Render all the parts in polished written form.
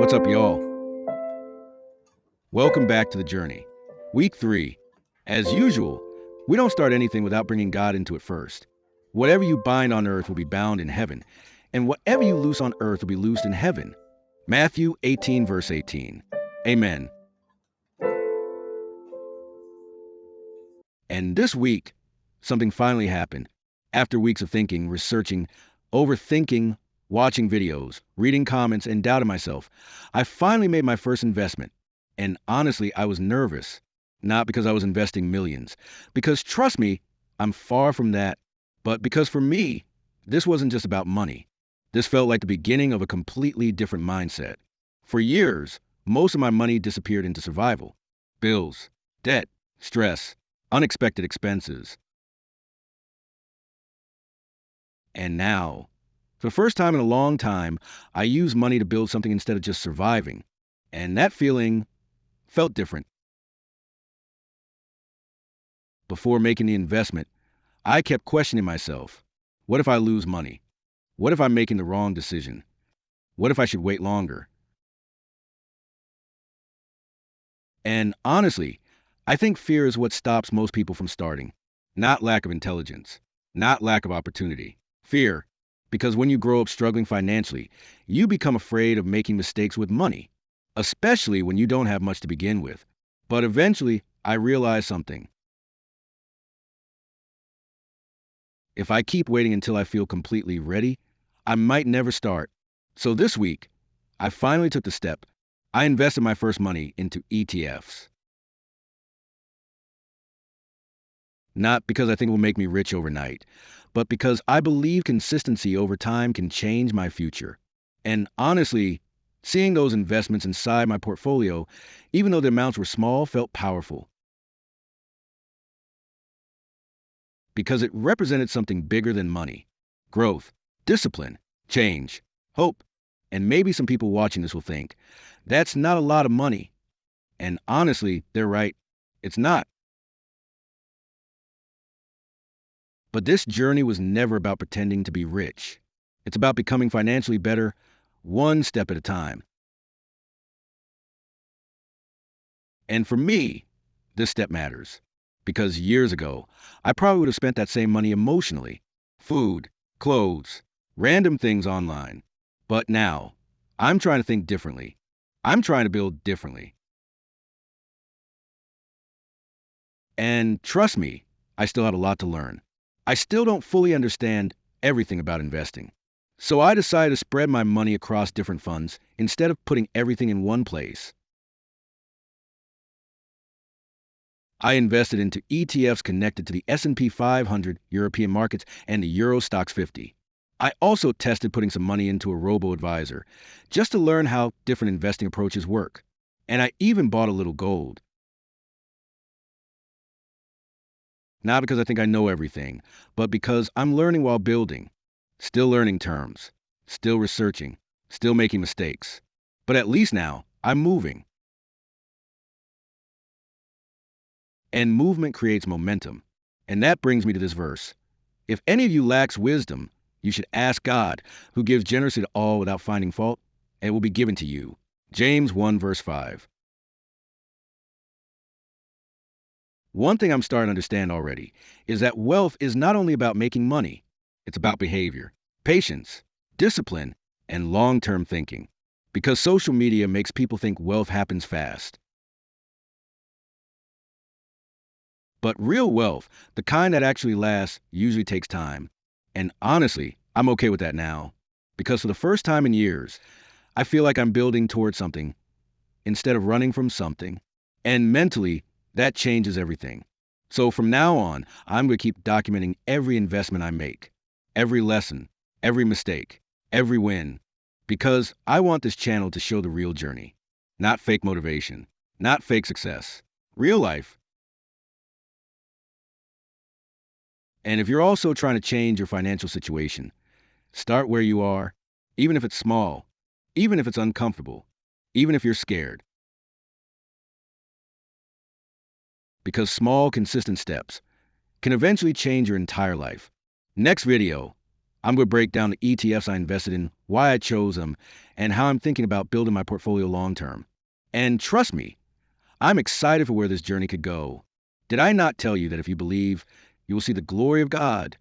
What's up, y'all? Welcome back to the journey. Week 3. As usual, we don't start anything without bringing God into it first. Whatever you bind on earth will be bound in heaven, and whatever you loose on earth will be loosed in heaven. Matthew 18, verse 18. Amen. And this week, something finally happened. After weeks of thinking, researching, overthinking, watching videos, reading comments, and doubting myself, I finally made my first investment. And honestly, I was nervous. Not because I was investing millions. Because trust me, I'm far from that. But because for me, this wasn't just about money. This felt like the beginning of a completely different mindset. For years, most of my money disappeared into survival. Bills, debt, stress, unexpected expenses. And now, for the first time in a long time, I use money to build something instead of just surviving. And that feeling felt different. Before making the investment, I kept questioning myself. What if I lose money? What if I'm making the wrong decision? What if I should wait longer? And honestly, I think fear is what stops most people from starting. Not lack of intelligence, not lack of opportunity. Fear. Because when you grow up struggling financially, you become afraid of making mistakes with money, especially when you don't have much to begin with. But eventually, I realized something. If I keep waiting until I feel completely ready, I might never start. So this week, I finally took the step. I invested my first money into ETFs. Not because I think it will make me rich overnight, but because I believe consistency over time can change my future. And honestly, seeing those investments inside my portfolio, even though the amounts were small, felt powerful because it represented something bigger than money: growth, discipline, change, hope. And maybe some people watching this will think, that's not a lot of money. And honestly, they're right. It's not. But this journey was never about pretending to be rich. It's about becoming financially better, one step at a time. And for me, this step matters. Because years ago, I probably would have spent that same money emotionally: food, clothes, random things online. But now, I'm trying to think differently. I'm trying to build differently. And trust me, I still have a lot to learn. I still don't fully understand everything about investing. So I decided to spread my money across different funds instead of putting everything in one place. I invested into ETFs connected to the S&P 500 European markets and the Euro Stoxx 50. I also tested putting some money into a robo-advisor just to learn how different investing approaches work. And I even bought a little gold. Not because I think I know everything, but because I'm learning while building. Still learning terms, still researching, still making mistakes. But at least now, I'm moving. And movement creates momentum. And that brings me to this verse. If any of you lacks wisdom, you should ask God, who gives generously to all without finding fault, and it will be given to you. James 1, verse 5. One thing I'm starting to understand already is that wealth is not only about making money, it's about behavior, patience, discipline, and long term thinking. Because social media makes people think wealth happens fast. But real wealth, the kind that actually lasts, usually takes time. And honestly, I'm okay with that now. Because for the first time in years, I feel like I'm building towards something instead of running from something. And mentally, that changes everything. So from now on, I'm going to keep documenting every investment I make, every lesson, every mistake, every win. Because I want this channel to show the real journey, not fake motivation, not fake success, real life. And if you're also trying to change your financial situation, start where you are, even if it's small, even if it's uncomfortable, even if you're scared. Because small, consistent steps can eventually change your entire life. Next video, I'm going to break down the ETFs I invested in, why I chose them, and how I'm thinking about building my portfolio long term. And trust me, I'm excited for where this journey could go. Did I not tell you that if you believe, you will see the glory of God?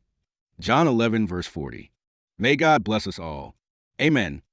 John 11, verse 40. May God bless us all. Amen.